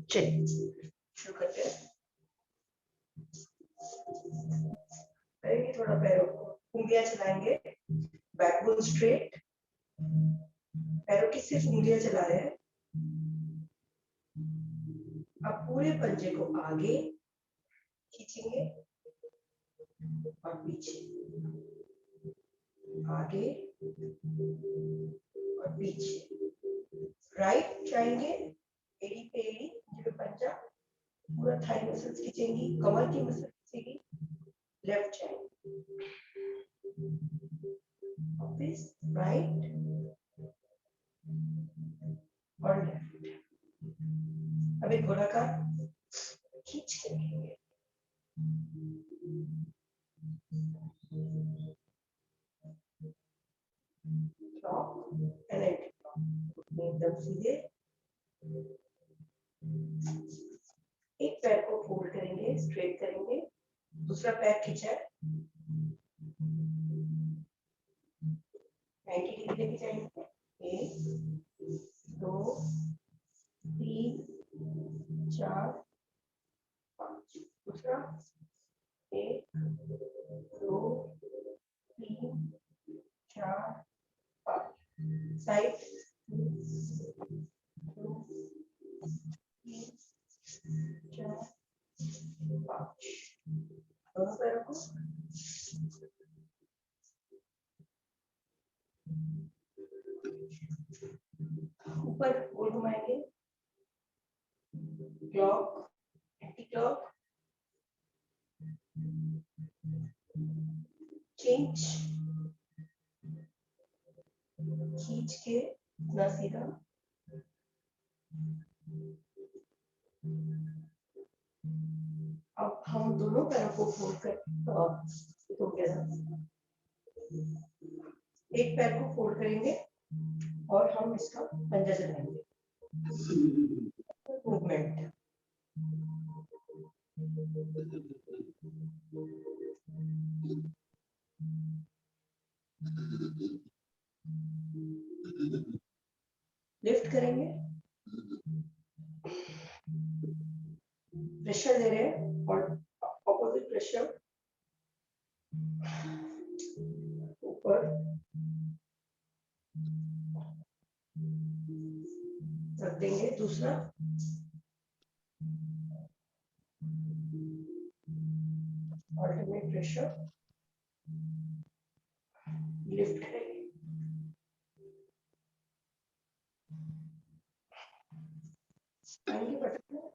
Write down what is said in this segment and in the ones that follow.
चलिए शुरू करते हैं। करेंगे थोड़ा पैरों को, उंगलियां चलाएंगे, बैकबोन स्ट्रेट, पैरों की सिर्फ उंगलियां चला रहे हैं। अब पूरे पंजे को आगे खींचेंगे और पीछे, आगे और पीछे। राइट जाएंगे, एड़ी पे एड़ी, जो पंजा पूरा थाई मसल्स खींचेंगी, कमर की मसल खींचेगी। लेफ्ट जाएंगे, वापस राइट और लेफ्ट। अब एक गोलाकार खींच के रखेंगे, क्लॉक एंड एंटी क्लॉक, एकदम सीधे। एक पैर को फोल्ड करेंगे, स्ट्रेट करेंगे, दूसरा पैर खींचा है, 90 डिग्री लेके जाएंगे। 1 2 3 4 5, दूसरा 1 2 3 4 5, साइड 2 3 4 5, दोनों पैरों को ऊपर गोल घुमाएंगे, क्लॉक एंटी क्लॉक, चेंज, खींच के ना सीधा, अब हम दोनों पैरों को फोल्ड कर, तो क्या एक पैर को फोल्ड करेंगे और हम इसका पंजा चलाएंगे, मूवमेंट। लिफ्ट करेंगे, प्रेशर दे रहे हैं और ऑपोजिट प्रेशर ऊपर रख देंगे, दूसरा अल्टरनेट प्रेशर लिफ्ट करेंगे। आएंगे बटन में,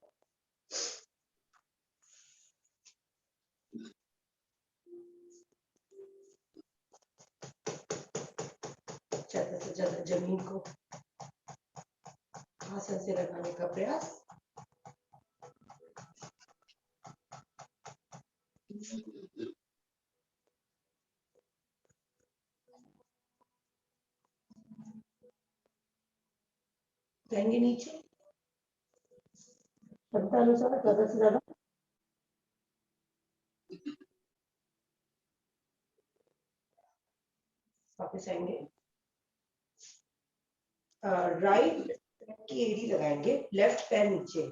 ज्यादा से ज्यादा जमीन को आसन से लगाने का प्रयास। जाएंगे नीचे, क्षमता अनुसार ज्यादा से ज्यादा। वापस आएंगे, राइट की एड़ी लगाएंगे, लेफ्ट पैर नीचे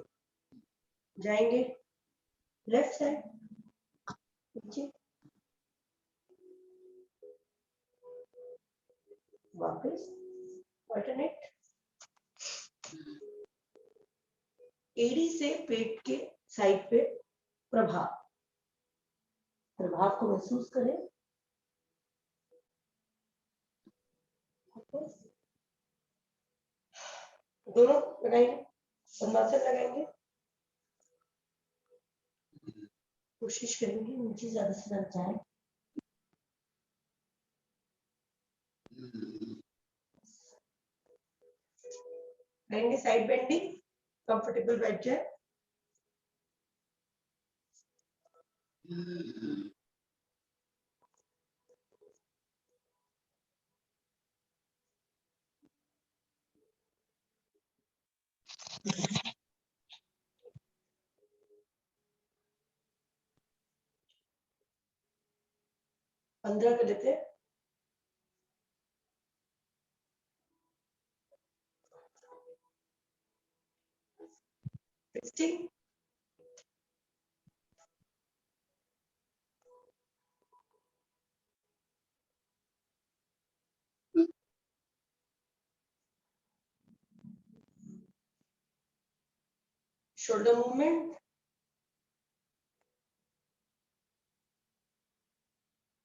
जाएंगे, लेफ्ट साइड नीचे, वापस अल्टरनेट, एड़ी से पेट के साइड पे प्रभाव को महसूस करें। दोनों लगाएंगे, पद्मासन लगाएंगे, कोशिश करेंगे नीचे ज्यादा से ज्यादा जाए। करेंगे साइड बेंडिंग, कंफर्टेबल बैठ जाए। पंद्रह कर लेते हैं। Twisting. Shoulder movement.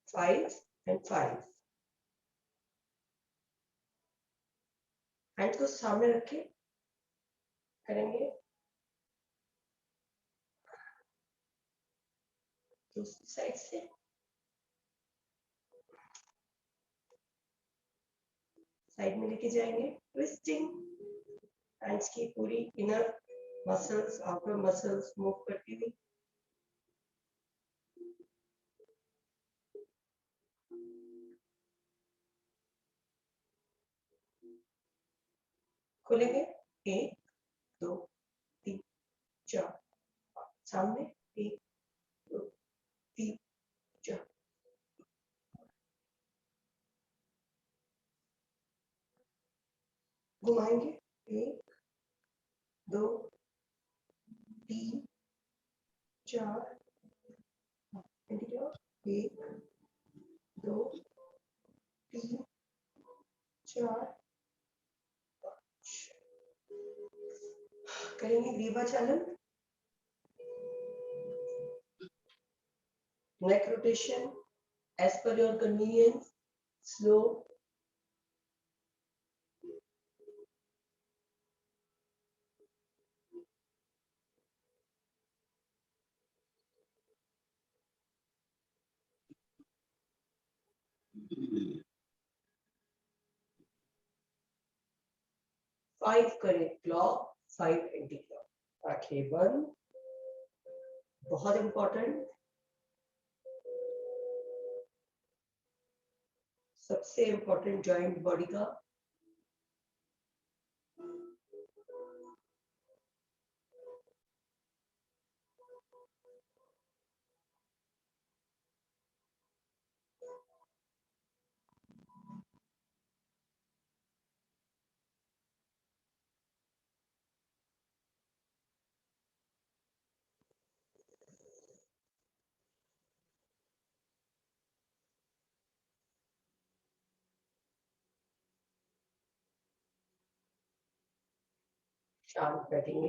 5 and 5. Hand को सामने रखे करेंगे, दूसरी साइड से साइड में लेके जाएंगे, ट्विस्टिंग, हैंड्स की पूरी inner muscles, outer muscles move करती हुई। खोलेंगे, 1 2 3 4, सामने 1 2 3 4, घुमाएंगे, 1 2 3 4, 1 2 3 4, करेंगे ग्रीवा चालन, neck rotation as per your convenience, slow. Five करें क्लॉक, 5 एंटी क्लॉक, आंखें बंद, बहुत इंपॉर्टेंट, सबसे इंपॉर्टेंट जॉइंट बॉडी का। शांत बैठेंगे,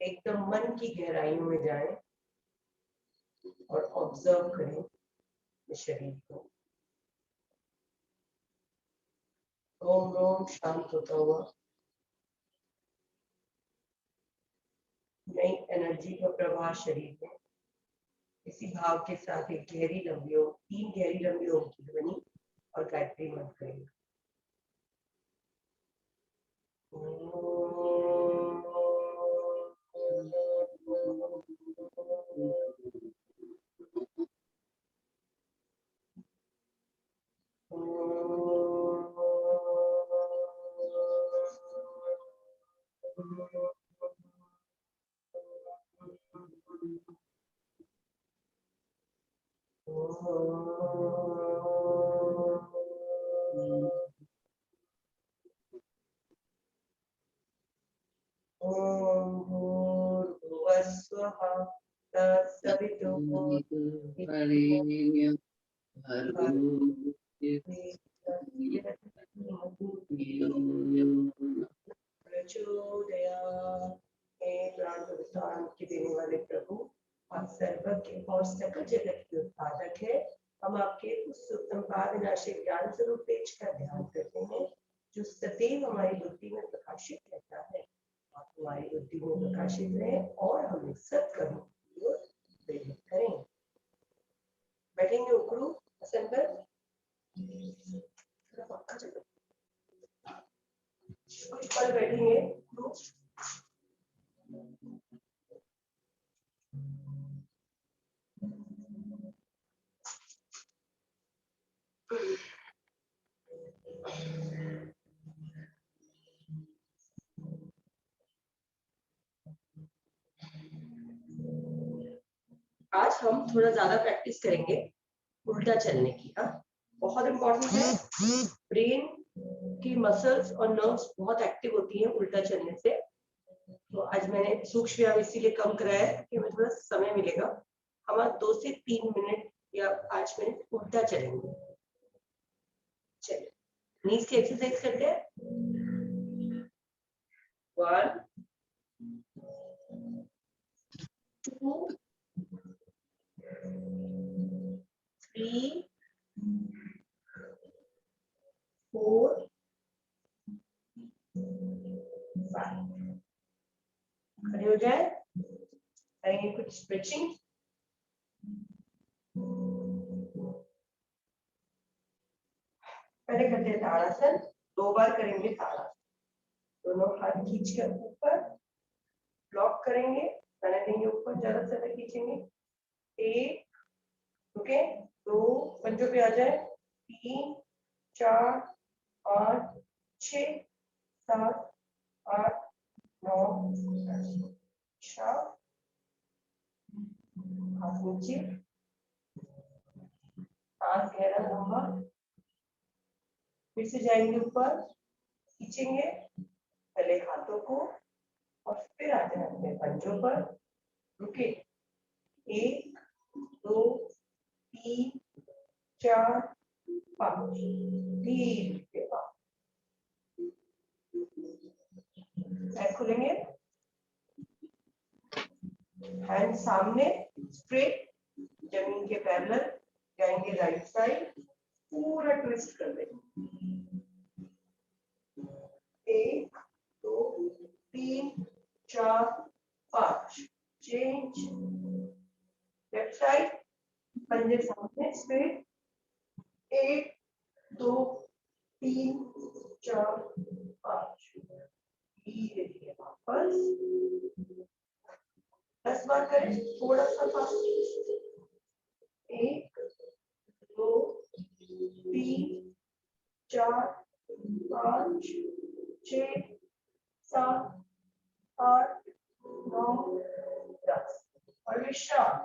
एकदम मन की गहराइयों में जाएं और ऑब्जर्व करें शरीर को। रोम रोम शांत होता हुआ, नई एनर्जी का प्रवाह शरीर में। इसी भाव के साथ एक गहरी लंबियों, 3 गहरी लंबियों की ध्वनि और गायत्री मंत्र करेंगे। देने वाले प्रभु, आप सर्वज्ञ और सकल जगत के उत्पादक है। हम आपके उस उत्तम विनाशी ज्ञान स्वरूप तेज का ध्यान करते हैं जो सदैव हमारी बुद्धि में प्रकाशित रहता है। आप हमारी बुद्धि में प्रकाशित रहे और हमें सत्कर्म की ओर प्रेरित करें। बैठेंगे उकड़ू आसन पर, कुछ पल बैठेंगे उकड़ू। आज हम थोड़ा ज्यादा प्रैक्टिस करेंगे उल्टा चलने की। बहुत इंपॉर्टेंट है, ब्रेन की मसल्स और नर्व्स बहुत एक्टिव होती हैं उल्टा चलने से। तो आज मैंने सूक्ष्म व्यायाम इसीलिए कम कराया है कि हमें थोड़ा समय मिलेगा। हम 2 से 3 मिनट या 5 मिनट उल्टा चलेंगे। चलिए नीज की एक्सरसाइज करते हैं। 1 2 3 4 5। खड़े हो जाए, करेंगे कुछ स्ट्रेचिंग। पहले करते हैं ताड़ासन, 2 बार करेंगे ताड़ासन। दोनों हाथ खींच कर ऊपर ब्लॉक करेंगे, जाने देंगे ऊपर, ज्यादा से ज्यादा खींचेंगे। 1 ओके, 2 पंजों पे आ जाए, 3 4 5 6 7 8 9 10। हाथ नीचे, सांस गहरा लंबा, फिर से जाएंगे ऊपर, खींचेंगे पहले हाथों को और फिर आ जाए अपने पंजों पर। रुके, 1 2 3 4 5। धीरे पैर खुलेंगे, हैंड सामने स्ट्रेट जमीन के पैरेलल, जाएंगे राइट साइड, पूरा ट्विस्ट कर देंगे। 1 2 3 4 5। चेंज, लेफ्ट साइड, पंजे सामने स्ट्रेट, 1 2 3 4 5। धीरे धीरे वापस, 10 बार करें, थोड़ा सा फास्ट। 1 2 3 4 5 6 7 8 9 10। और विश्राम,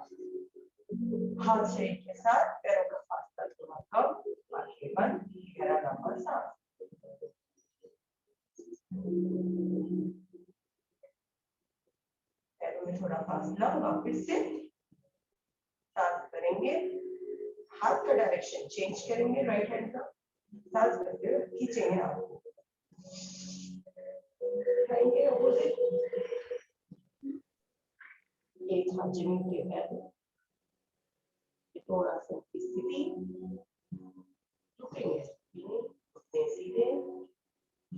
हाथ शरीर के साथ पैरों का फासला थोड़ा कम, आंखें बंद, गहरा लंबा सांस। पैरों में थोड़ा फासला, वापस से सांस करेंगे, हाथ का डायरेक्शन चेंज करेंगे, राइट हैंड का सांस करते हुए खींचेंगे आपको, एक हाथ जमीन के पैर, थोड़ा सा स्थिति, रुकेंगे सीधे,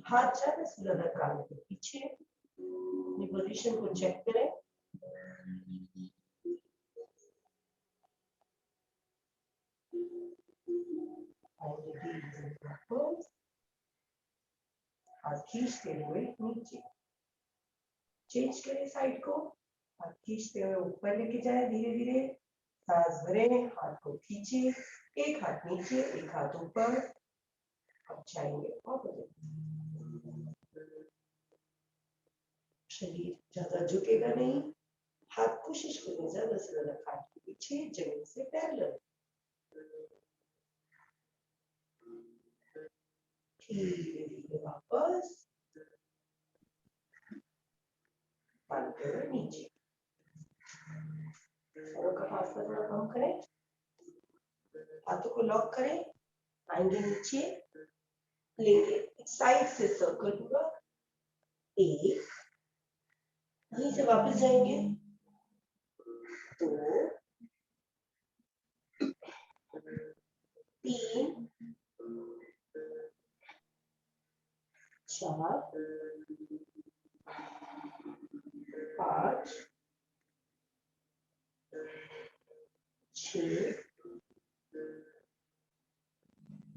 हाथ ज्यादा से ज्यादा कान के पीछे, पोजीशन को चेक करें। हाथ खींचते हुए नीचे, चेंज करें साइड को, हाथ खींचते हुए ऊपर लेके जाए, धीरे धीरे सांस भरें, हाथ को खींचे, एक हाथ नीचे एक हाथ ऊपर, अब जाएंगे शरीर ज्यादा झुकेगा नहीं, हाथ कोशिश करें ज्यादा से ज्यादा हाथ के पीछे, जमीन से पैरेलल। धीरे धीरे वापस नीचे, पैरों का फासला थोड़ा कम करें, हाथों को लॉक करें, आएंगे नीचे, लेंगे साइड से सर्कल पूरा, 1, वहीं से वापस जाएंगे, 2 3 4 5 6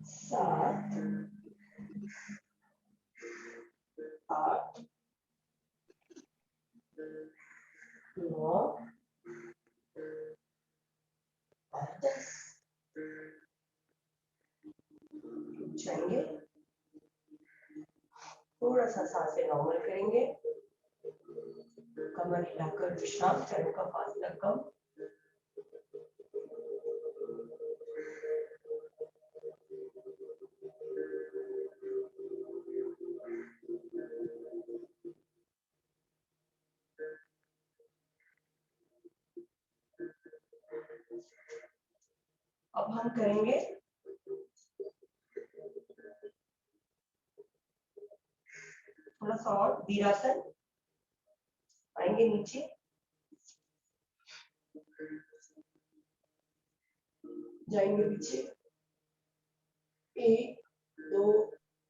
7 8 9 10। जाएंगे, थोड़ा सा सांसें नॉर्मल करेंगे, कमर हिलाकर विश्राम, पैरों का फासला कम, हम करेंगे थोड़ा सा और वीरासन, आएंगे नीचे, जाएंगे पीछे, 1 2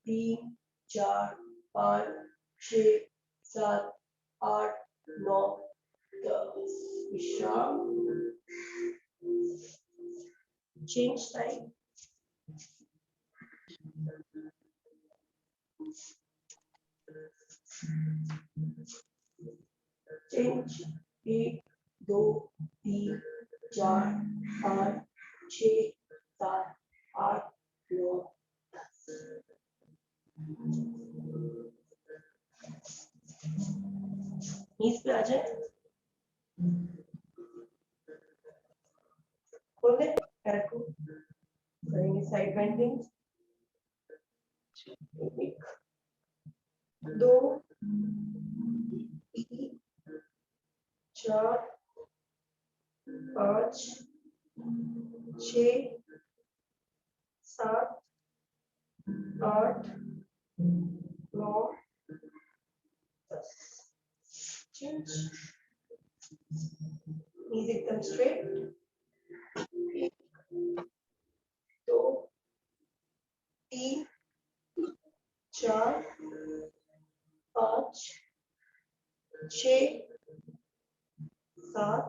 3 4 5 6 7 8 9 10 विश्राम, चेंज टाइम, चेंज 1 2 3 4 5 6 7 8 9 10। नीज पे आ जाए, खोल दे पैर को, करेंगे साइड बेंडिंग, 1 2 3 4 5 6 7 8 9 10। चेंज, नीज एकदम स्ट्रेट, 1 2 3 4 5 6 7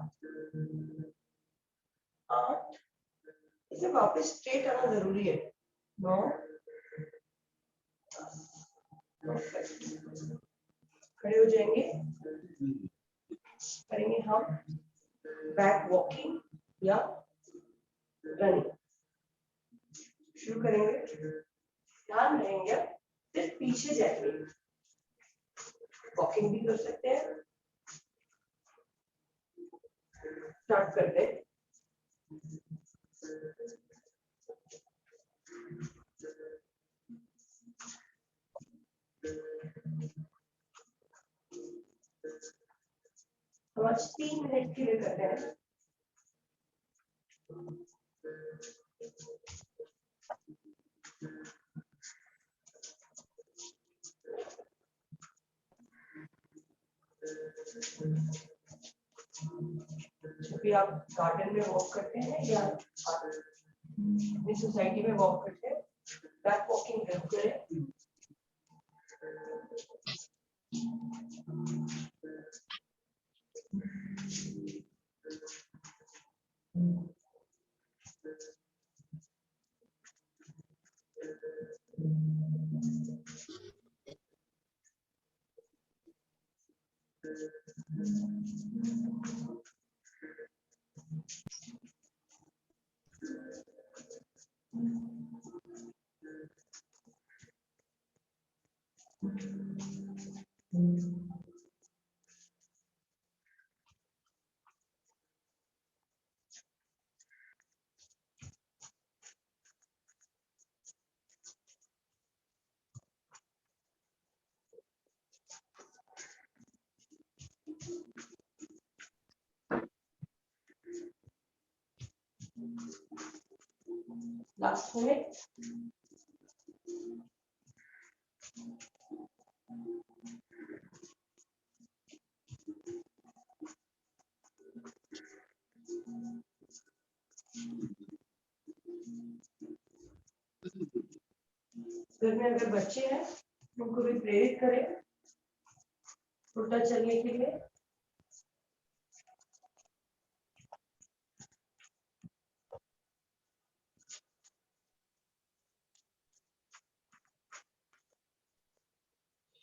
8, इसे वापस स्ट्रेट आना जरूरी है, 9 10। खड़े हो जाएंगे, करेंगे हम बैक वॉकिंग या रनिंग, शुरू करेंगे, ध्यान रहेंगे सिर्फ पीछे जाएंगे, वॉकिंग भी कर सकते हैं, स्टार्ट करते हैं, हम आज 3 मिनट के लिए करते हैं, जब भी आप गार्डन में वॉक करते हैं या अपनी सोसाइटी में वॉक करते हैं, बैक वॉकिंग जरूर करें, लास्ट मिनट, घर में अगर बच्चे हैं उनको भी प्रेरित करें उल्टा चलने के लिए,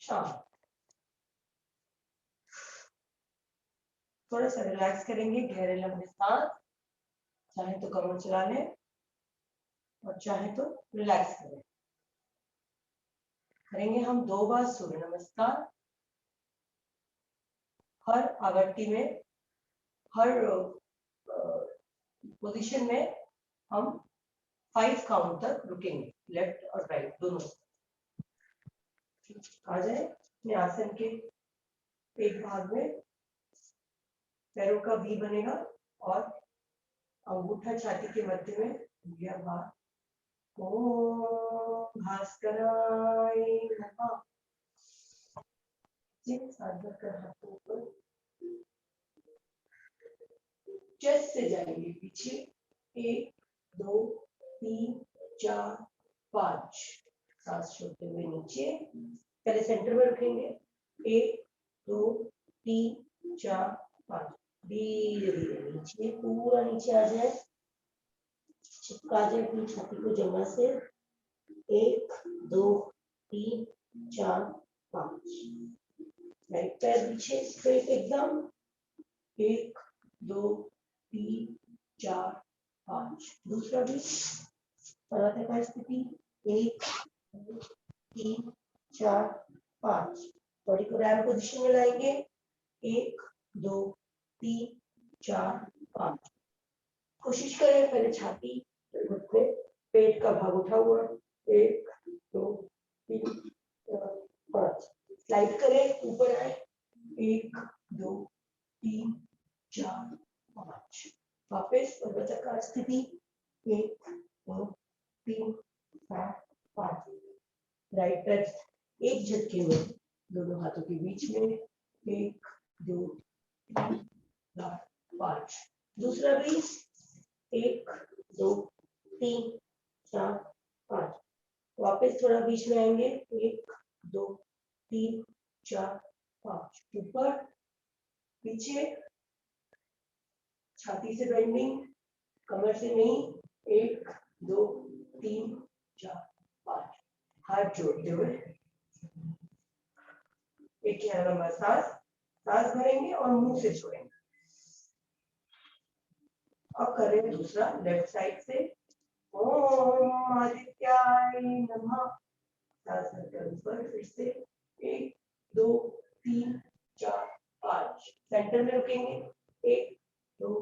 शांत, थोड़ा सा रिलैक्स करेंगे, गहरे लंबे सांस, चाहे तो कमर चला लें और चाहे तो रिलैक्स करें, करेंगे हम 2 बार सूर्य नमस्कार, हर आवृत्ति में, हर पोजीशन में हम 5 काउंट तक रुकेंगे, लेफ्ट और राइट दोनों, आ जाए अपने आसन के एक भाग में, पैरों का वी बनेगा और अंगूठा छाती के मध्य में ओम भास्कराय नमः। जिन साधक कर हाथों पर चेस्ट से जाएंगे पीछे, 1 2 3 4 5, सांस छोड़ते हुए नीचे, पहले सेंटर में रखेंगे, 1 2 3 4 5, धीरे धीरे नीचे, पूरा नीचे आ जाए, चिपका जाए अपनी छाती को जगह से, 1 2 3 4 5, राइट पैर पीछे स्ट्रेट एकदम, 1 2 3 4 5, दूसरा भी परातका स्थिति, 1 2 3 4 5, बॉडी को रैम पोजीशन में लाएंगे, 1 2 3 4 5, कोशिश करें पहले छाती घुटने पेट का भाग उठा हुआ, 1 2 3 4 5, स्लाइड करें ऊपर आए, 1 2 3 4 5, वापस पर्वताकार स्थिति, 1 2 3 4 5, राइट पैर एक झटके में दोनों हाथों के बीच में, 1 2 3 4 5, दूसरा भी 1 2 3 4 5, वापस थोड़ा बीच में आएंगे, 1 2 3 4 5, ऊपर पीछे, छाती से बेंडिंग, कमर से नहीं, 1 2 3 4 5, हाथ जोड़ते हुए एक लंबा सांस भरेंगे और मुंह से छोड़ेंगे। अब करें दूसरा लेफ्ट साइड से, ओम आदित्याय नमः, सांस भरकर ऊपर, फिर से 1 2 3 4 5, सेंटर में रुकेंगे, 1 2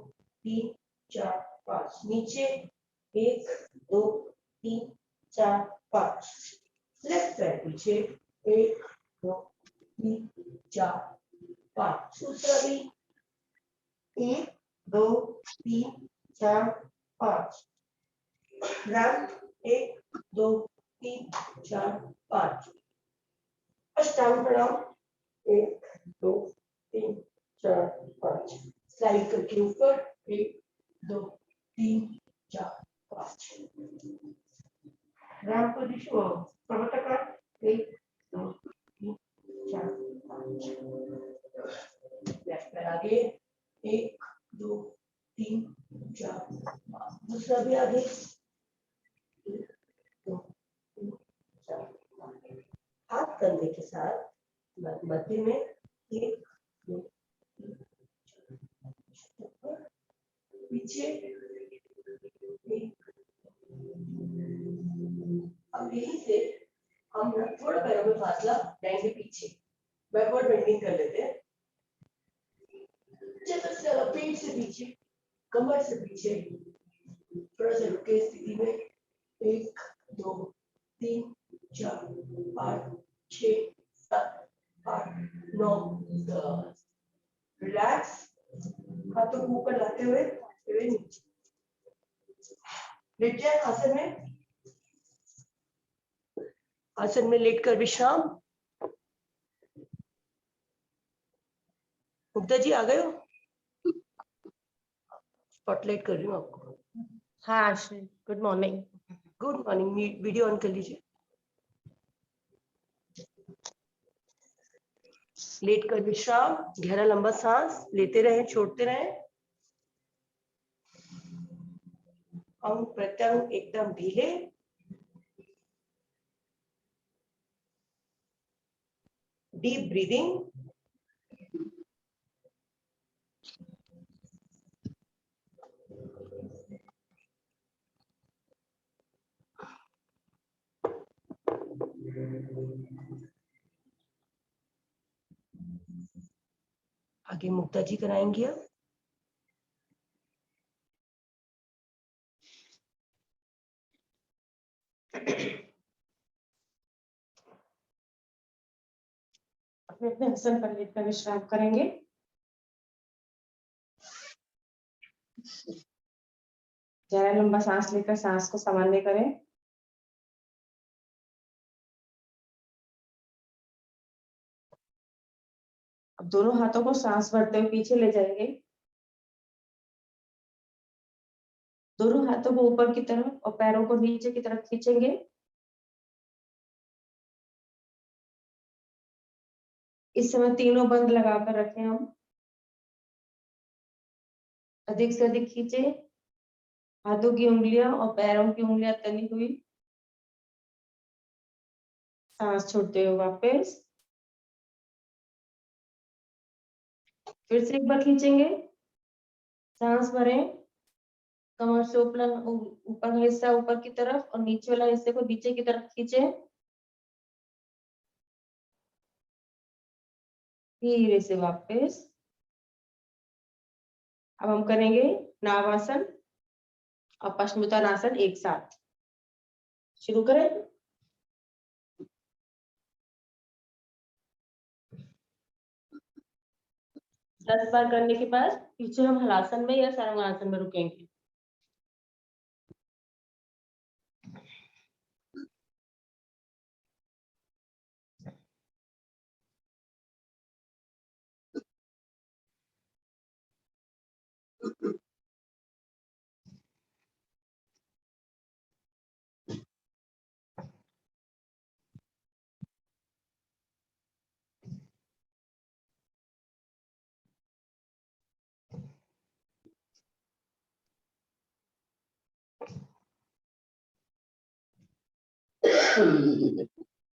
3 4 5, नीचे 1 2 3 4 5, लेफ्ट पैर पीछे, 1 2 3 4 5, दूसरा भी 1 2 3 4 5, रैंप 1 2 3 4 5, अष्टांग प्रणाम, 1 2 3 4 5, स्लाइड करके ऊपर, 1 2 3 4 5, रैंप पोजीशन पर्वताकार, 1 2 3 4 5, लेफ्ट पैर आगे, 1 2 3 4 5, दूसरा भी आगे, 1 2 3 4 5, हाथ कंधे के साथ मध्य में, 1 2 3 4 5, पीछे, 1, अब यहीं से हम थोड़ा पैरों में फासला लेंगे पीछे, बैकवर्ड बेंडिंग कर लेते हैं, पेट से पीछे, कमर से पीछे, थोड़ा सा रुके स्थिति में, 1 2 3 4 5 6 7 8 9 10, रिलैक्स, हाथों को ऊपर लाते हुए नीचे, लेट जाए आसन में लेटकर विश्राम। मुक्ता जी आ गए हो? स्पॉटलाइट कर रही हूँ आपको। हाँ आश्रय, good morning. Good morning, video on कर लीजिए। लेटकर विश्राम, गहरा लंबा सांस लेते रहें, छोड़ते रहें, अंग प्रत्यंग एकदम ढीले, डीप ब्रीदिंग, आगे मुक्ता जी कराएंगी अब। अपने आसन पर लेटकर विश्राम करेंगे। गहरा लंबा सांस लेकर सांस को सामान्य करें। अब दोनों हाथों को सांस भरते हुए पीछे ले जाएंगे। दोनों हाथों को ऊपर की तरफ और पैरों को नीचे की तरफ खींचेंगे। इस समय तीनों बंद लगाकर रखें हम। अधिक से अधिक खींचे। हाथों की उंगलियां और पैरों की उंगलियां तनी हुई। सांस छोड़ते हुए वापस। फिर से एक बार खींचेंगे। सांस भरें। कमर से ऊपर ऊपर का हिस्सा ऊपर की तरफ और नीचे वाला हिस्से को नीचे की तरफ खींचे। धीरे से वापस। अब हम करेंगे नावासन और पश्चिमोत्तानासन एक साथ। शुरू करें। दस बार करने के बाद पीछे हम हलासन में या सर्वांगासन में रुकेंगे।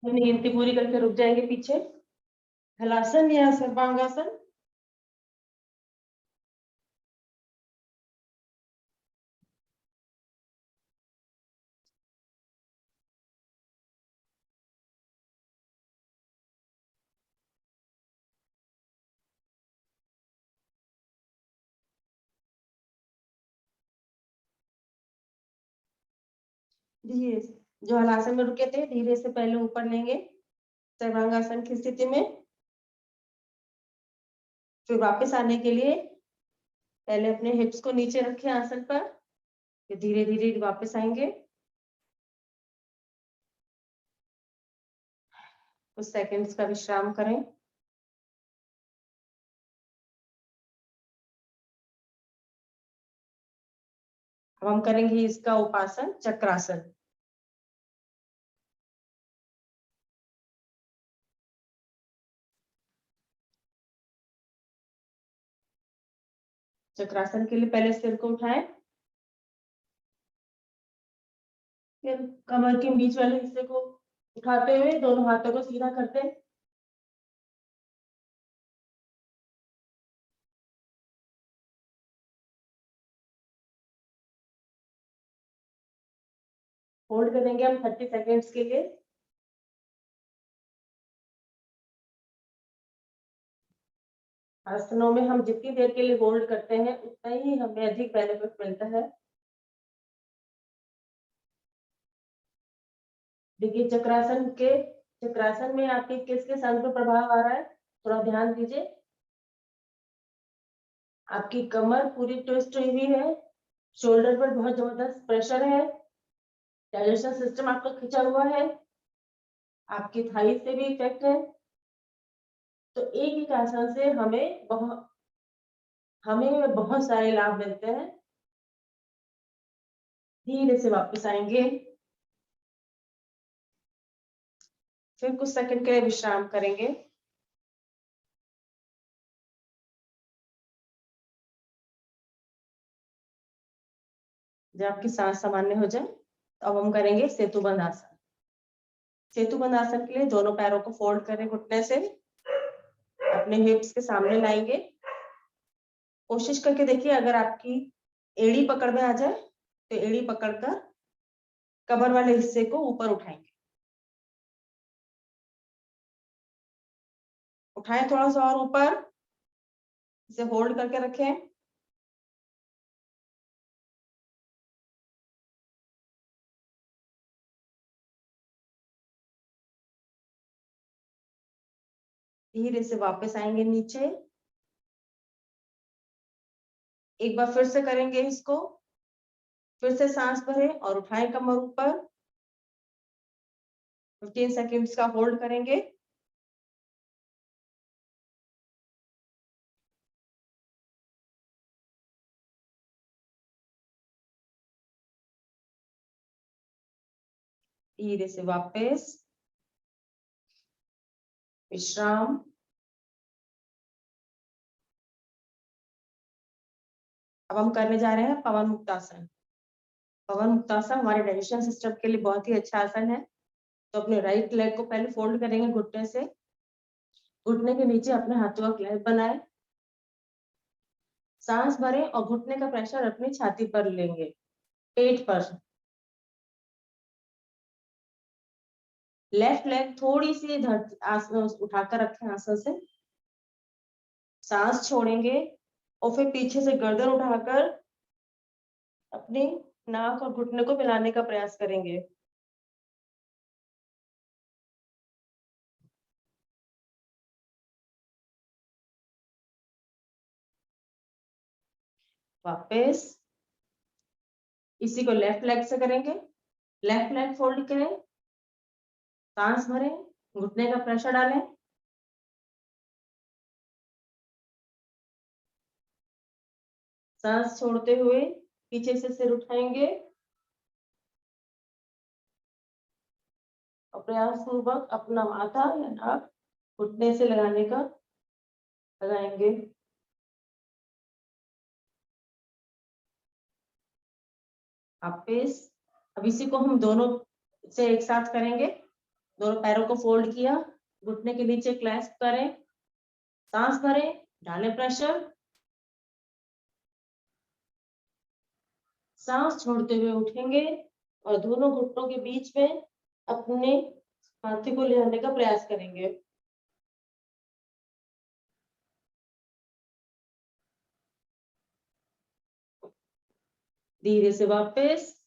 गिनती पूरी करके रुक जाएंगे पीछे। हलासन या सर्वांगासन। धीरे से जो हलासन में रुके थे धीरे से पहले ऊपर लेंगे सर्वांगासन की स्थिति में। फिर वापस आने के लिए पहले अपने हिप्स को नीचे रखें आसन पर। फिर धीरे धीरे वापस आएंगे। कुछ सेकंड्स का विश्राम करें। अब हम करेंगे इसका उपासन चक्रासन। चक्रासन के लिए पहले सिर को उठाएं। फिर कमर के बीच वाले हिस्से को उठाते हुए दोनों हाथों को सीधा करते हैं। होल्ड करेंगे हम 30 सेकेंड्स के लिए। आसनों में हम जितनी देर के लिए होल्ड करते हैं उतना ही हमें अधिक बेनिफिट मिलता है। देखिए चक्रासन में आपके किसके अंग पर प्रभाव आ रहा है थोड़ा ध्यान दीजिए। आपकी कमर पूरी ट्विस्ट हुई हुई है। शोल्डर पर बहुत जबरदस्त प्रेशर है। डाइजेशन सिस्टम आपका खिंचा हुआ है। आपकी थाई से भी इफेक्ट है। तो एक ही आसन से हमें बहुत सारे लाभ मिलते हैं। धीरे से वापस आएंगे। फिर कुछ सेकंड के लिए विश्राम करेंगे। जब आपकी सांस सामान्य हो जाए तो अब हम करेंगे सेतुबंध आसन। सेतुबंध आसन के लिए दोनों पैरों को फोल्ड करें घुटने से। अपने हिप्स के सामने लाएंगे। कोशिश करके देखिए अगर आपकी एड़ी पकड़ में आ जाए तो एड़ी पकड़कर कमर वाले हिस्से को ऊपर उठाएंगे। उठाएं थोड़ा सा और ऊपर। इसे होल्ड करके रखें। धीरे से वापस आएंगे नीचे। एक बार फिर से करेंगे इसको। फिर से सांस भरें और उठाएं कमर ऊपर। 15 सेकंड्स का होल्ड करेंगे। धीरे से वापस विश्राम। अब हम करने जा रहे हैं पवन मुक्तासन। पवन मुक्तासन हमारे डाइजेशन सिस्टम के लिए बहुत ही अच्छा आसन है। तो अपने राइट लेग को पहले फोल्ड करेंगे घुटने से। घुटने के नीचे अपने हाथों का क्लैप बनाए। सांस भरें और घुटने का प्रेशर अपनी छाती पर लेंगे, पेट पर। लेफ्ट लेग थोड़ी सी आसन उठाकर रखें आसन से। सांस छोड़ेंगे और फिर पीछे से गर्दन उठाकर अपनी नाक और घुटने को मिलाने का प्रयास करेंगे। वापस इसी को लेफ्ट लेग से करेंगे। लेफ्ट लेग फोल्ड करें, सांस भरें, घुटने का प्रेशर डालें। सांस छोड़ते हुए पीछे से सिर उठाएंगे और प्रयास पूर्वक अपना माथा या नाक घुटने से लगाएंगे। वापस अब इसी को हम दोनों से एक साथ करेंगे। दोनों पैरों को फोल्ड किया, घुटने के नीचे क्लैस्प करें, सांस भरें, डालें प्रेशर। सांस छोड़ते हुए उठेंगे और दोनों घुटनों के बीच में अपने हाथी को ले आने का प्रयास करेंगे। धीरे से वापस।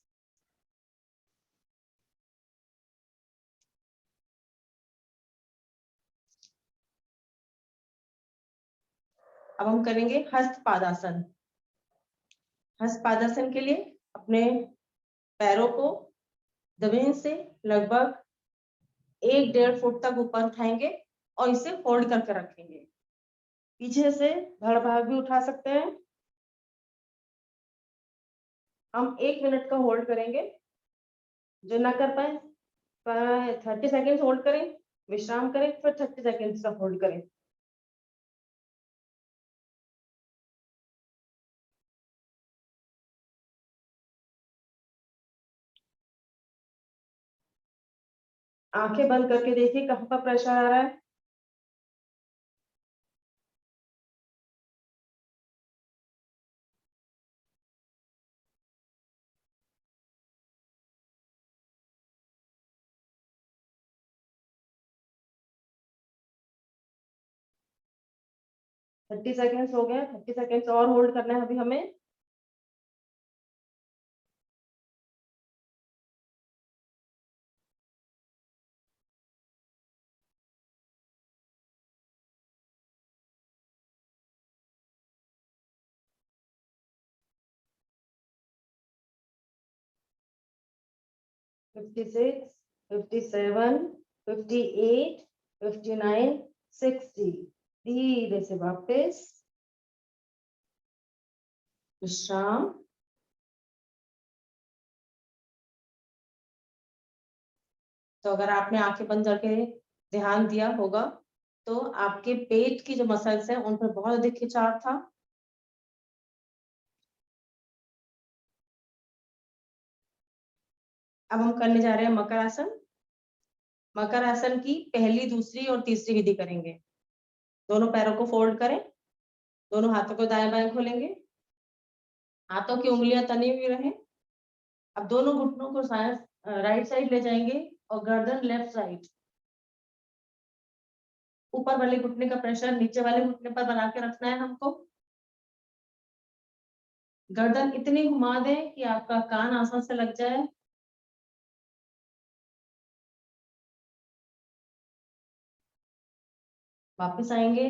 अब हम करेंगे हस्त पादासन। हस्त पादासन के लिए अपने पैरों को जमीन से लगभग 1-1.5 फुट तक ऊपर उठाएंगे और इसे फोल्ड करके रखेंगे। पीछे से धड़ भाग भी उठा सकते हैं। हम 1 मिनट का होल्ड करेंगे। जो ना कर पाए 30 सेकेंड होल्ड करें, विश्राम करें, फिर 30 सेकेंड का होल्ड करें। आंखें बंद करके देखिए कहाँ पर प्रेशर आ रहा है। थर्टी सेकेंड्स हो गए। 30 सेकेंड्स और होल्ड करना है अभी हमें। फिफ्टी 57, 58, 59, 60। धीरे से वापस विश्राम। तो अगर आपने आंखें बंद करके ध्यान दिया होगा तो आपके पेट की जो मसल्स हैं उन पर बहुत अधिक खिंचाव था। अब हम करने जा रहे हैं मकर आसन। मकर आसन की पहली, दूसरी और तीसरी विधि करेंगे। दोनों पैरों को फोल्ड करें, दोनों हाथों को दाएं बाएं खोलेंगे, हाथों की उंगलियां तनी हुई रहें। अब दोनों घुटनों को राइट साइड ले जाएंगे और गर्दन लेफ्ट साइड। ऊपर वाले घुटने का प्रेशर नीचे वाले घुटने पर बना के रखना है हमको। गर्दन इतनी घुमा दें कि आपका कान आसान से लग जाए। वापस आएंगे।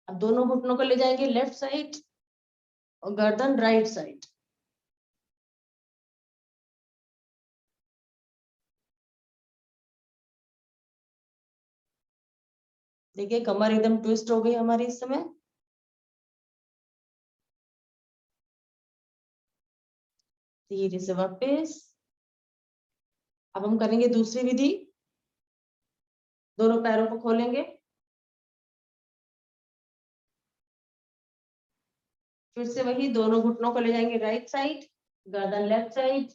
अब दोनों घुटनों को ले जाएंगे लेफ्ट साइड और गर्दन राइट साइड। देखिए कमर एकदम ट्विस्ट हो गई हमारी इस समय। धीरे से वापस। अब हम करेंगे दूसरी विधि। दोनों पैरों को खोलेंगे, फिर से वही दोनों घुटनों को ले जाएंगे राइट साइड, गर्दन लेफ्ट साइड।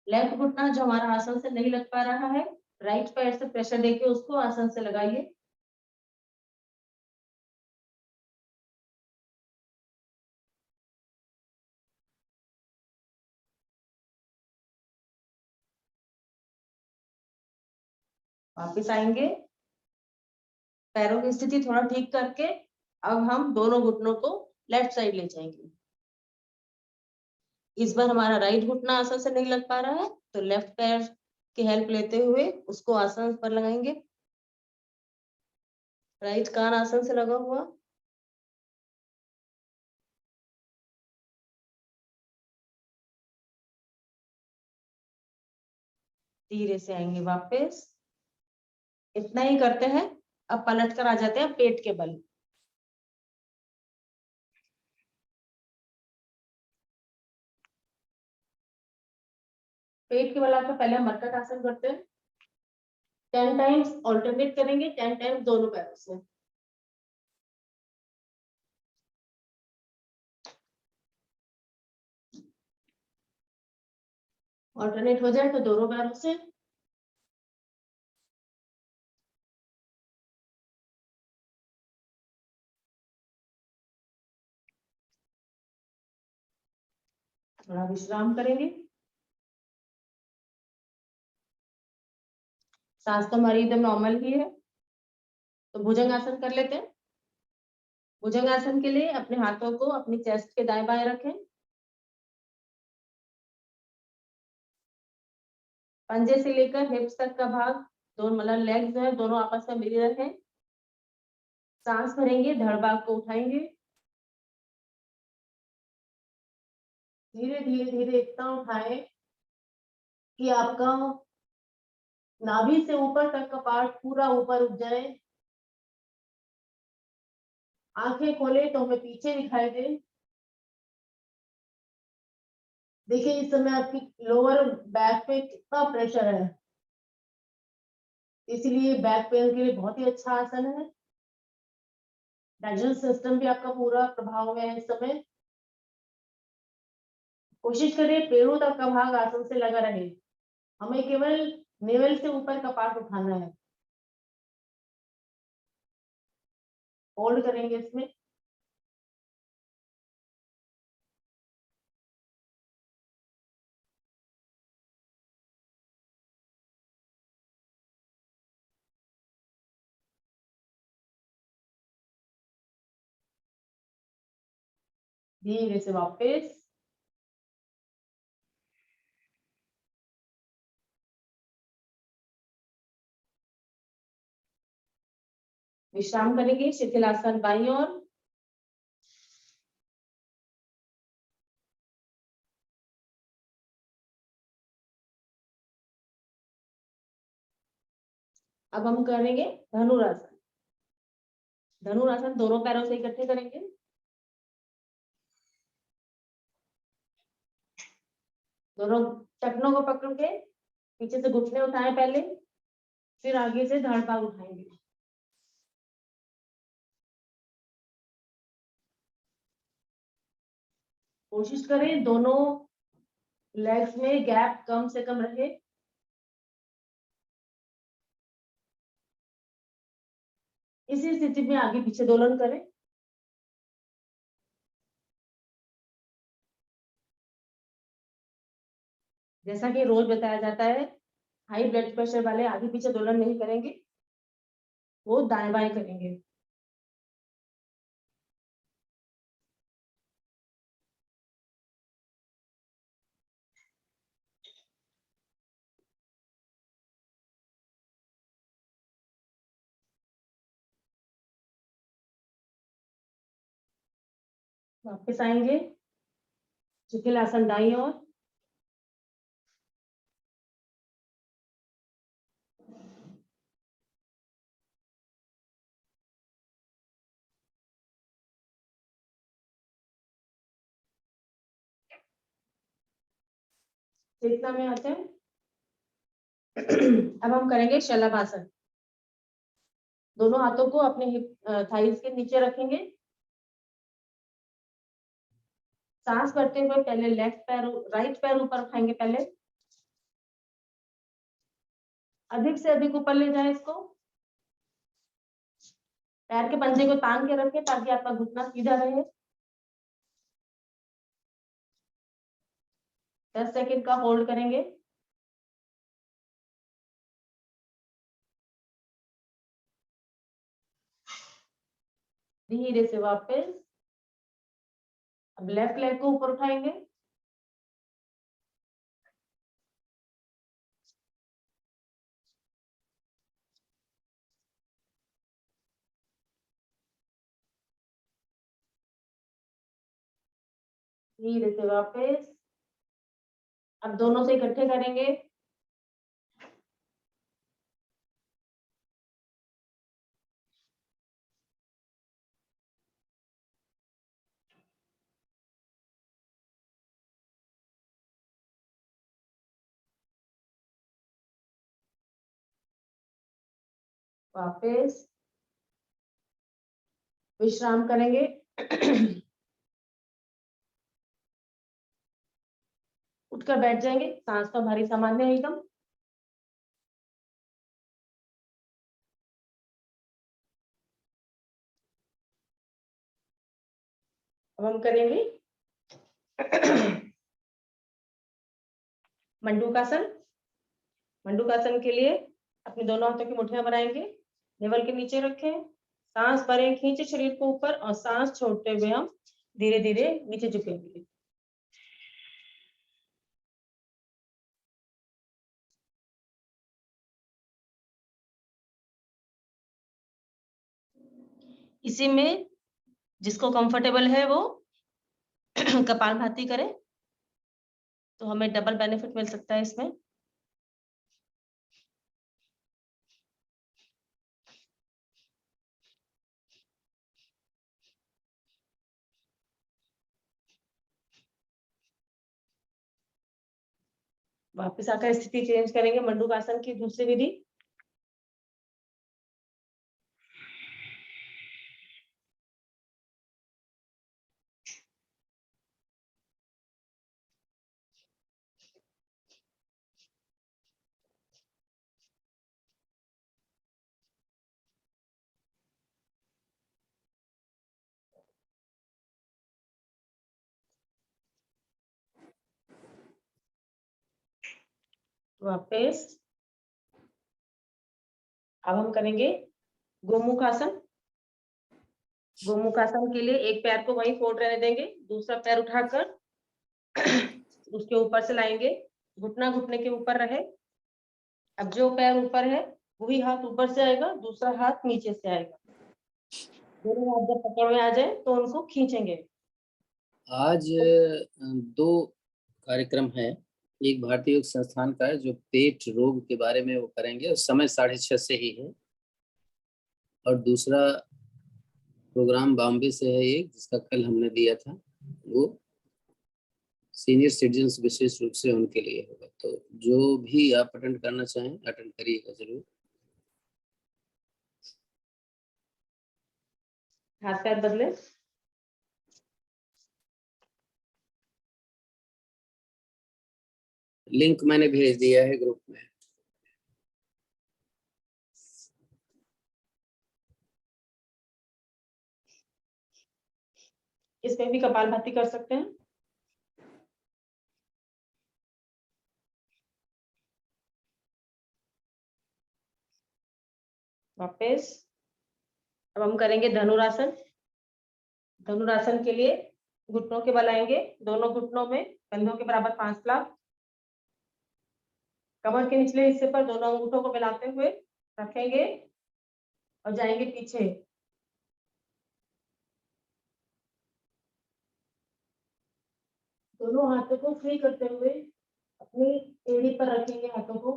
लेफ्ट घुटना जो हमारा आसन से नहीं लग पा रहा है, राइट पैर से प्रेशर देके उसको आसन से लगाइए। वापिस आएंगे, पैरों की स्थिति थोड़ा ठीक करके अब हम दोनों घुटनों को लेफ्ट साइड ले जाएंगे। इस बार हमारा राइट घुटना आसन से नहीं लग पा रहा है तो लेफ्ट पैर की हेल्प लेते हुए उसको आसन पर लगाएंगे। राइट कान आसन से लगा हुआ। धीरे से आएंगे वापस। इतना ही करते हैं। अब पलट कर आ जाते हैं पेट के बल। पेट के बल आकर पहले हम मरकट आसन करते हैं। 10 टाइम्स ऑल्टरनेट करेंगे, 10 टाइम्स दोनों पैरों से। ऑल्टरनेट हो जाए तो दोनों पैरों से। थोड़ा विश्राम करेंगे। सांस तो हमारी एकदम नॉर्मल ही है, तो भुजंग आसन कर लेते हैं। भुजंग आसन के लिए अपने हाथों को अपनी चेस्ट के दाएं बाएं रखें। पंजे से लेकर हिप्स तक का भाग, दोनों मतलब लेग्स जो है दोनों आपस में मिले रखें। सांस भरेंगे, धड़ भाग को उठाएंगे। धीरे धीरे धीरे इतना उठाएं कि आपका नाभि से ऊपर तक का पार्ट पूरा ऊपर उठ जाए। आंखें खोले तो हमें पीछे दिखाई दे। देखिए इस समय आपकी लोअर बैक पे कितना प्रेशर है, इसलिए बैक पेन के लिए बहुत ही अच्छा आसन है। डाइजेशन सिस्टम भी आपका पूरा प्रभाव में है इस समय। कोशिश करिए पेड़ों तक का भाग आसन से लगा रहे। हमें केवल नेवल से ऊपर का पार्ट उठाना है। होल्ड करेंगे इसमें। धीरे से वापस। विश्राम करेंगे, शिथिलासन बाईं ओर। अब हम करेंगे धनुरासन। धनुरासन दोनों पैरों से इकट्ठे करेंगे। दोनों टखनों को पकड़ के पीछे से घुटने उठाएं पहले, फिर आगे से धड़ भाग उठाएंगे। कोशिश करें दोनों लेग्स में गैप कम से कम रहे। इसी स्थिति में आगे पीछे दोलन करें। जैसा कि रोज बताया जाता है, हाई ब्लड प्रेशर वाले आगे पीछे दोलन नहीं करेंगे, वो दाएं बाएं करेंगे। वापस आएंगे, शिथिलासन दाईं ओर। चेतना में आते हैं। अब हम करेंगे शलभासन। दोनों हाथों को अपने थाइस के नीचे रखेंगे। सांस भरते हुए पहले राइट पैर ऊपर उठाएंगे। पहले अधिक से अधिक ऊपर ले जाए इसको। पैर के पंजे को तान के रखें ताकि आपका घुटना सीधा रहे। 10 सेकंड का होल्ड करेंगे। धीरे से वापस। अब लेफ्ट लेग को ऊपर उठाएंगे। धीरे से वापस। अब दोनों से इकट्ठे करेंगे। वापस विश्राम करेंगे। उठकर बैठ जाएंगे। सांस तो हमारी सामान्य है एकदम। अब हम करेंगे मंडूकासन। मंडूकासन के लिए अपने दोनों हाथों की मुट्ठियां बनाएंगे। नेवल के नीचे रखें। सांस भरें, खींचे शरीर को ऊपर और सांस छोड़ते हुए हम धीरे धीरे नीचे झुकेंगे। इसी में जिसको कंफर्टेबल है वो कपालभाति करे तो हमें डबल बेनिफिट मिल सकता है इसमें। वापस आकर स्थिति चेंज करेंगे। मंडूकासन की दूसरी विधि। वापस अब हम करेंगे गोमुखासन। गोमुखासन के लिए एक पैर को वहीं फोल्ड रहने देंगे। दूसरा पैर उठाकर उसके ऊपर से लाएंगे। घुटना घुटने के ऊपर रहे। अब जो पैर ऊपर है वही हाथ ऊपर से आएगा, दूसरा हाथ नीचे से आएगा। दोनों हाथ जब पकड़ में आ जाए तो उनको खींचेंगे। आज दो कार्यक्रम है। एक भारतीय योग संस्थान का है जो पेट रोग के बारे में वो करेंगे और समय 6:30 से ही है। और दूसरा प्रोग्राम बॉम्बे से है एक जिसका कल हमने दिया था, वो सीनियर सिटीजन्स विशेष रूप से उनके लिए होगा। तो जो भी आप अटेंड करना चाहें अटेंड करिएगा जरूर। हाथ पैर बदले। लिंक मैंने भेज दिया है ग्रुप में। इसमें भी कपालभाति कर सकते हैं। वापस अब हम करेंगे धनुरासन। धनुरासन के लिए घुटनों के बल आएंगे। दोनों घुटनों में कंधों के बराबर फासला। कमर के निचले हिस्से पर दोनों अंगूठों को मिलाते हुए रखेंगे और जाएंगे पीछे। दोनों हाथों को फ्री करते हुए अपनी एड़ी पर रखेंगे हाथों को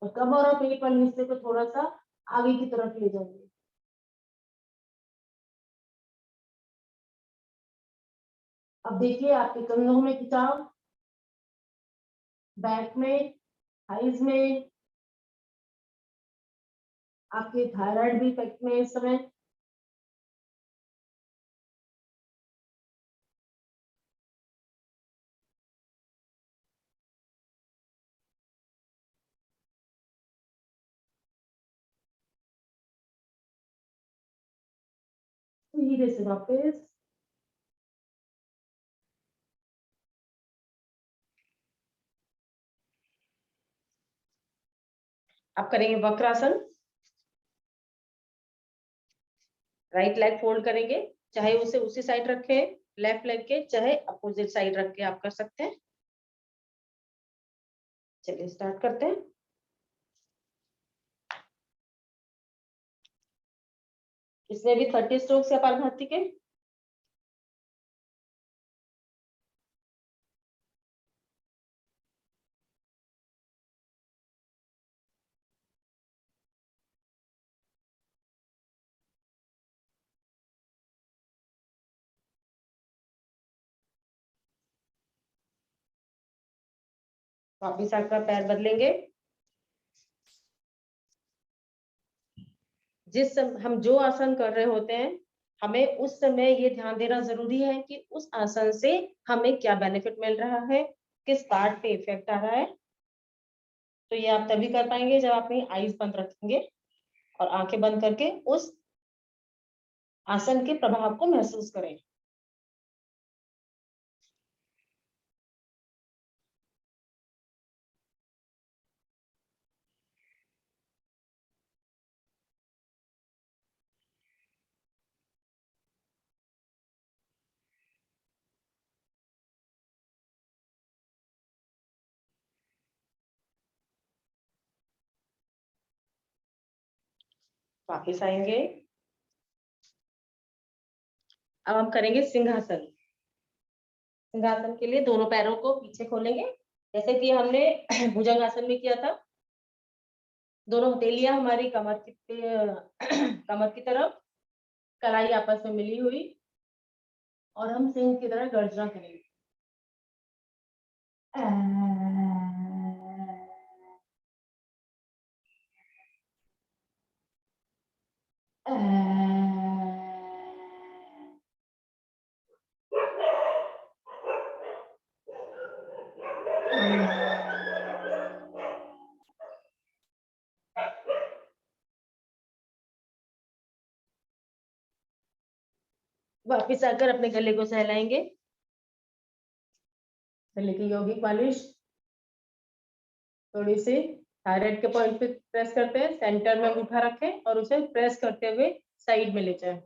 और कमर और पेट वाले हिस्से को थोड़ा सा आगे की तरफ ले जाएंगे। अब देखिए आपके कंधों में खिंचाव बैक में, थाइज में, आपके थायराइड भी इफेक्ट में है इस समय। धीरे से वापस। अब करेंगे वक्रासन। राइट लेग फोल्ड करेंगे, चाहे उसे उसी साइड रखे, लेफ्ट लेग के, चाहे अपोजिट साइड रख के आप कर सकते हैं। चलिए स्टार्ट करते हैं। इसमें भी 30 स्ट्रोक्स या कपालभाति के। वापिस आकर पैर बदलेंगे। हम जो आसन कर रहे होते हैं, हमें उस समय ये ध्यान देना जरूरी है कि उस आसन से हमें क्या बेनिफिट मिल रहा है, किस पार्ट पे इफेक्ट आ रहा है। तो ये आप तभी कर पाएंगे जब अपनी आईज बंद रखेंगे और आंखें बंद करके उस आसन के प्रभाव को महसूस करें। वापिस आएंगे। अब हम करेंगे सिंहासन। सिंहासन के लिए दोनों पैरों को पीछे खोलेंगे, जैसे कि हमने भुजंगासन में किया था। दोनों हथेलियां हमारी कमर की तरफ, कलाई आपस में मिली हुई, और हम सिंह की तरह गर्जना करेंगे। वापिस आकर अपने गले को सहलाएंगे। गले की यौगिक मालिश थोड़ी सी थायराइड के पॉइंट पे प्रेस करते हैं, सेंटर में अंगूठा रखें और उसे प्रेस करते हुए साइड में ले जाएं।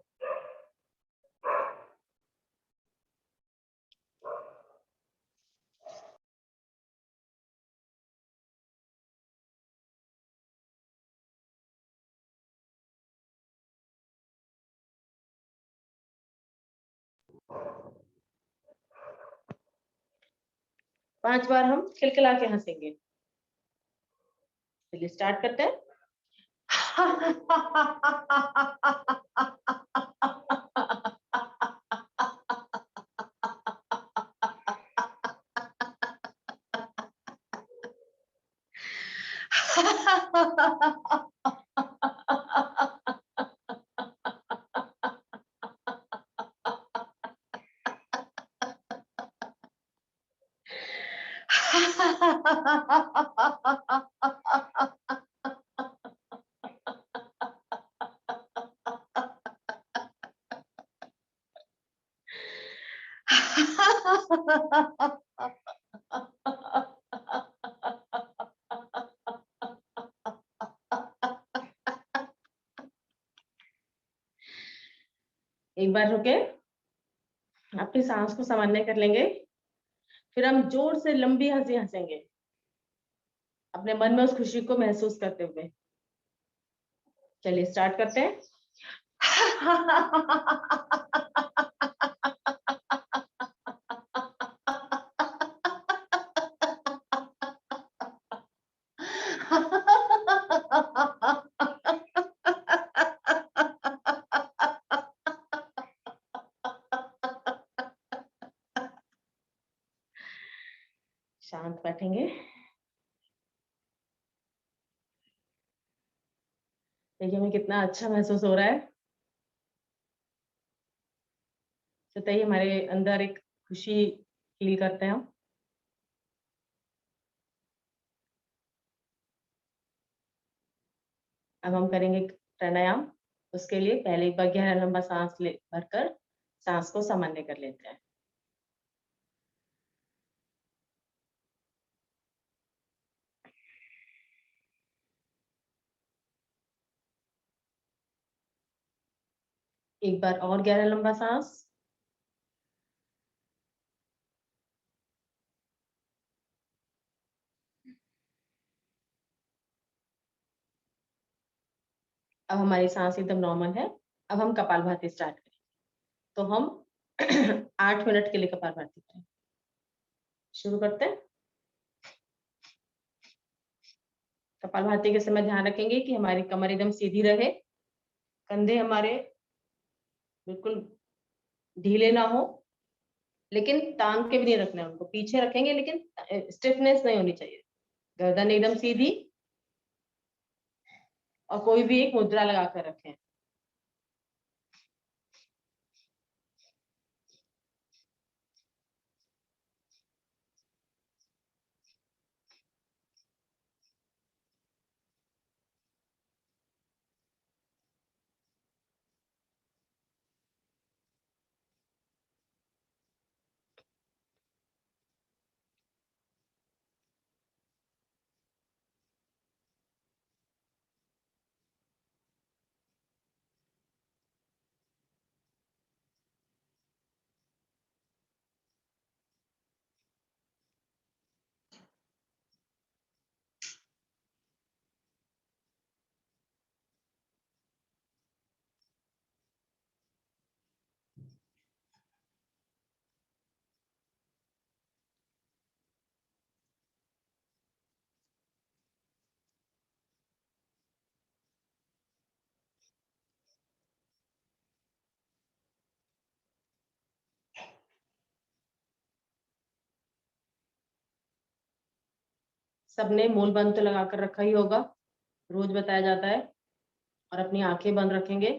पांच बार हम खिलखिला के हंसेंगे। चलिए स्टार्ट करते हैं। एक बार रुके, अपनी सांस को सामान्य कर लेंगे, फिर हम जोर से लंबी हंसी हंसेंगे, अपने मन में उस खुशी को महसूस करते हुए। चलिए स्टार्ट करते हैं। शांत बैठेंगे। देखिए हमें कितना अच्छा महसूस हो रहा है। बताइए हमारे अंदर एक खुशी फील करते हैं हम। अब हम करेंगे प्राणायाम। उसके लिए पहले एक बार गहरा लंबा सांस ले भरकर सांस को सामान्य कर लेते हैं। एक बार और गहरा लंबा सांस। अब हमारी सांस एकदम नॉर्मल है। अब हम कपालभाति स्टार्ट करें। तो हम 8 मिनट के लिए कपालभाति करें। शुरू करते हैं। कपालभाति के समय ध्यान रखेंगे कि हमारी कमर एकदम सीधी रहे, कंधे हमारे बिल्कुल ढीले ना हो, लेकिन टांग के भी नहीं रखना है उनको, पीछे रखेंगे लेकिन स्टिफनेस नहीं होनी चाहिए। गर्दन एकदम सीधी और कोई भी एक मुद्रा लगा कर रखें। सबने मूल बंद तो लगा कर रखा ही होगा, रोज बताया जाता है। और अपनी आंखें बंद रखेंगे।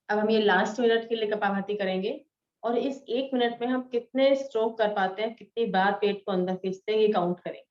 अब हम ये लास्ट मिनट के लिए कपालभाति करेंगे और इस 1 मिनट में हम कितने स्ट्रोक कर पाते हैं, कितनी बार पेट को अंदर खींचते हैं, ये काउंट करेंगे।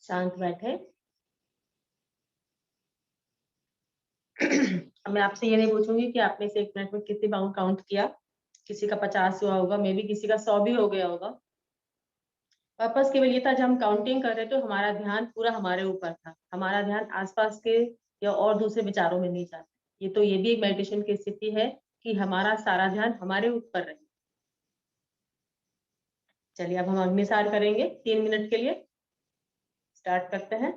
शांत बैठे। अब मैं आपसे ये नहीं पूछूंगी कि आपने इसे 1 मिनट में कितनी बाउंड काउंट किया, किसी का 50 हुआ होगा, मे बी किसी का 100 भी हो गया होगा। पर्पस केवल ये था, जब हम काउंटिंग कर रहे तो हमारा ध्यान पूरा हमारे ऊपर था, हमारा ध्यान आसपास के या और दूसरे विचारों में नहीं जाता। ये भी एक मेडिटेशन की स्थिति है कि हमारा सारा ध्यान हमारे ऊपर रहे। चलिए अब हम अग्निसार करेंगे 3 मिनट के लिए। स्टार्ट करते हैं।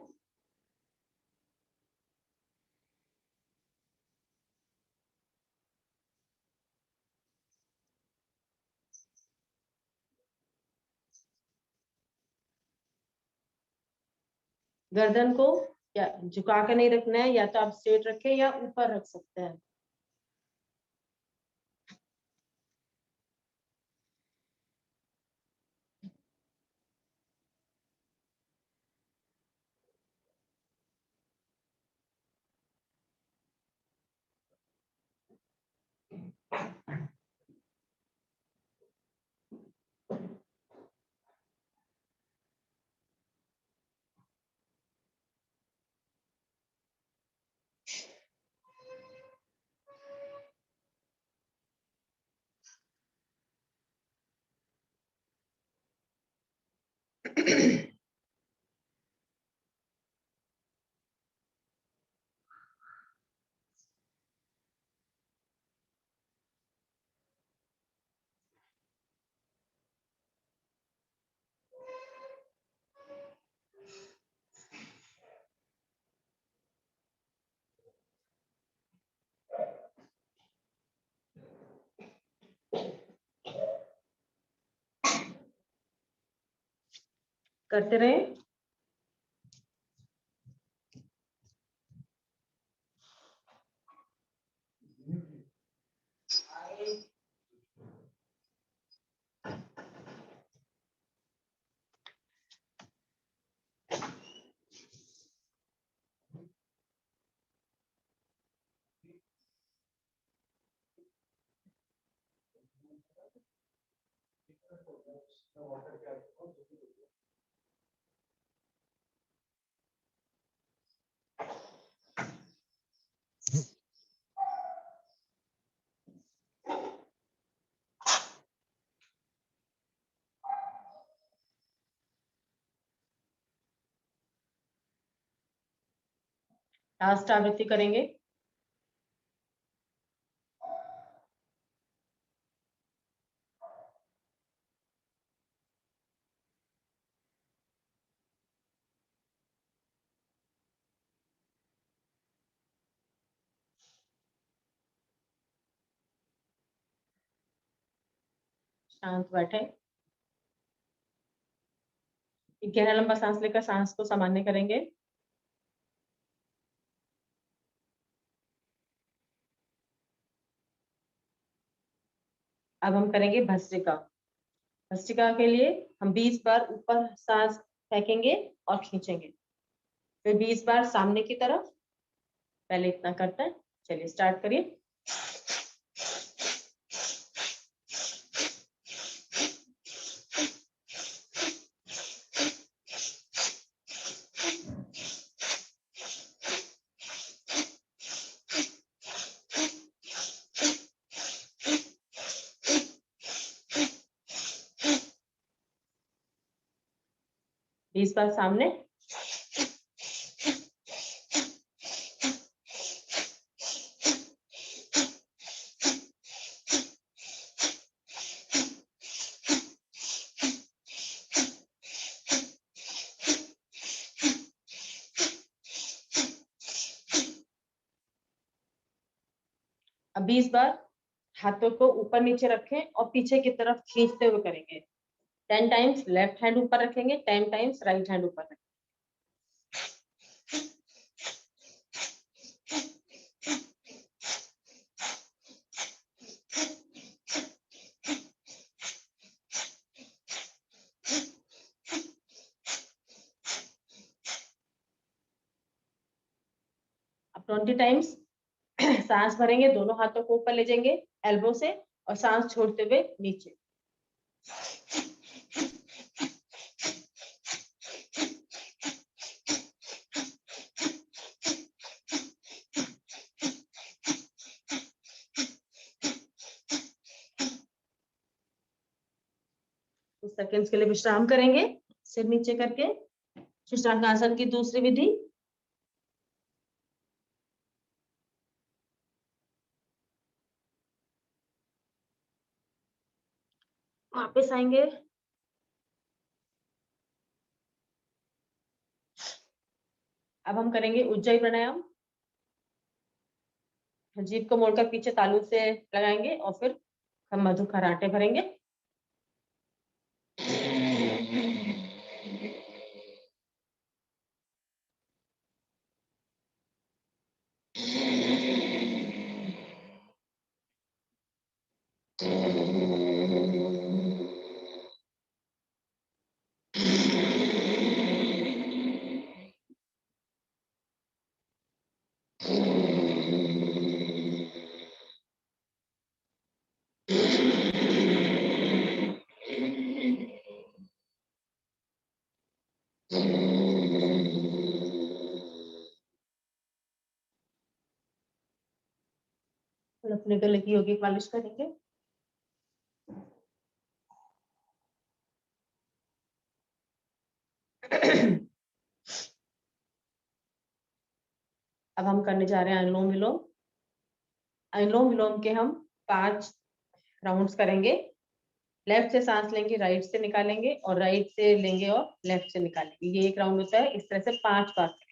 गर्दन को या झुका के नहीं रखना है, या तो आप स्ट्रेट रखें या ऊपर रख सकते हैं। करते रहे। लास्ट आवृत्ति करेंगे। शांत बैठे। गहरा लंबा सांस लेकर सांस को सामान्य करेंगे। अब हम करेंगे भस्त्रिका। भस्त्रिका के लिए हम 20 बार ऊपर सांस फेंकेंगे और खींचेंगे, फिर 20 बार सामने की तरफ। पहले इतना करते हैं। चलिए स्टार्ट करिए। 20 बार सामने। अब 20 बार हाथों को ऊपर नीचे रखें और पीछे की तरफ खींचते हुए करेंगे। 10 टाइम्स लेफ्ट हैंड ऊपर रखेंगे, 10 टाइम्स राइट हैंड ऊपर रखेंगे। अब 20 टाइम्स सांस भरेंगे, दोनों हाथों को ऊपर ले जाएंगे एल्बो से और सांस छोड़ते हुए नीचे। कुछ सेकंड्स के लिए विश्राम करेंगे सिर नीचे करके। शशांकासन की दूसरी विधि। वापस आएंगे। अब हम करेंगे उज्जाई प्राणायाम। जीभ को मोड़कर पीछे तालू से लगाएंगे और फिर हम मधु खराटे भरेंगे। अपने गले की योगिक मालिश करेंगे। अब हम करने जा रहे हैं अनुलोम विलोम। अनुलोम विलोम के हम 5 राउंड्स करेंगे। लेफ्ट से सांस लेंगे, राइट से निकालेंगे और राइट से लेंगे और लेफ्ट से निकालेंगे। ये एक राउंड होता है। इस तरह से 5 बार करेंगे।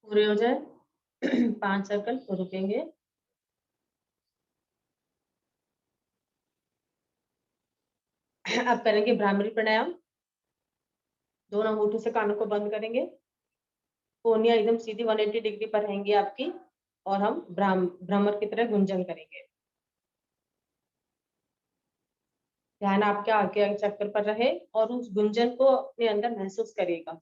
पूरे हो जाए 5 सर्कल तो रुकेंगे। अब करेंगे भ्रामरी प्राणायाम। दोनों अंगूठों से कानों को बंद करेंगे, कोहनियां एकदम सीधी 180 डिग्री पर रहेंगी आपकी, और हम भ्रमर की तरह गुंजन करेंगे। ध्यान आपके आगे चक्कर पर रहे और उस गुंजन को अपने अंदर महसूस करिएगा।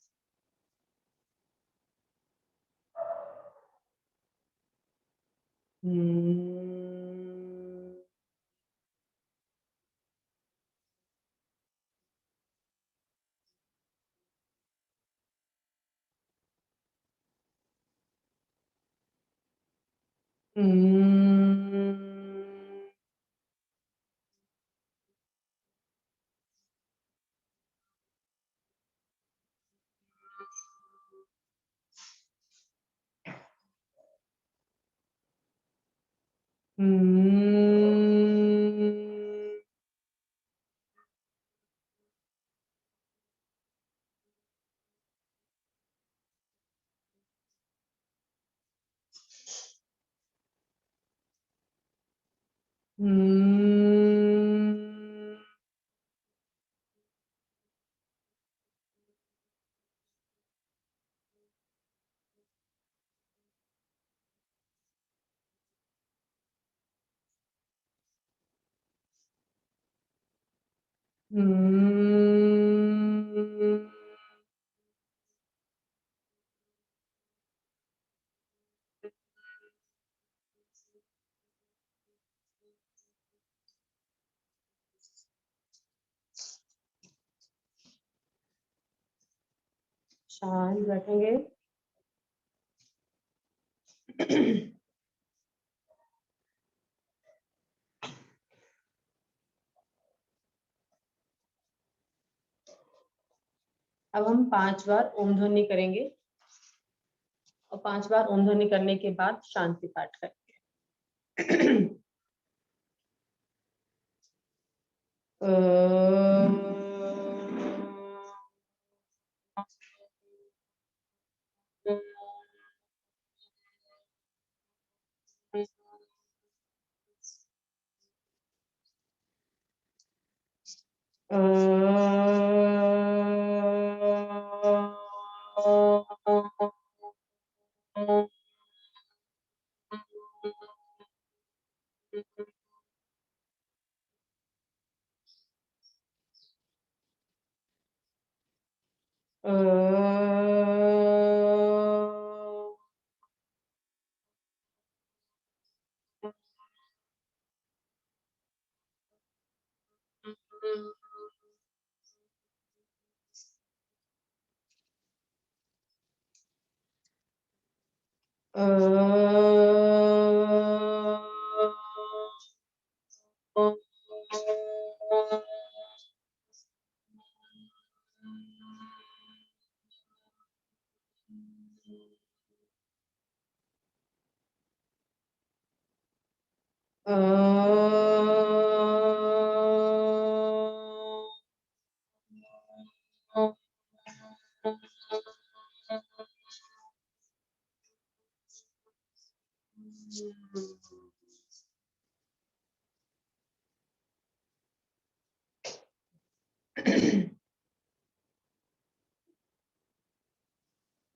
शांत बैठेंगे। अब हम 5 बार ओम ध्वनि करेंगे और 5 बार ओम ध्वनि करने के बाद शांति पाठ करेंगे।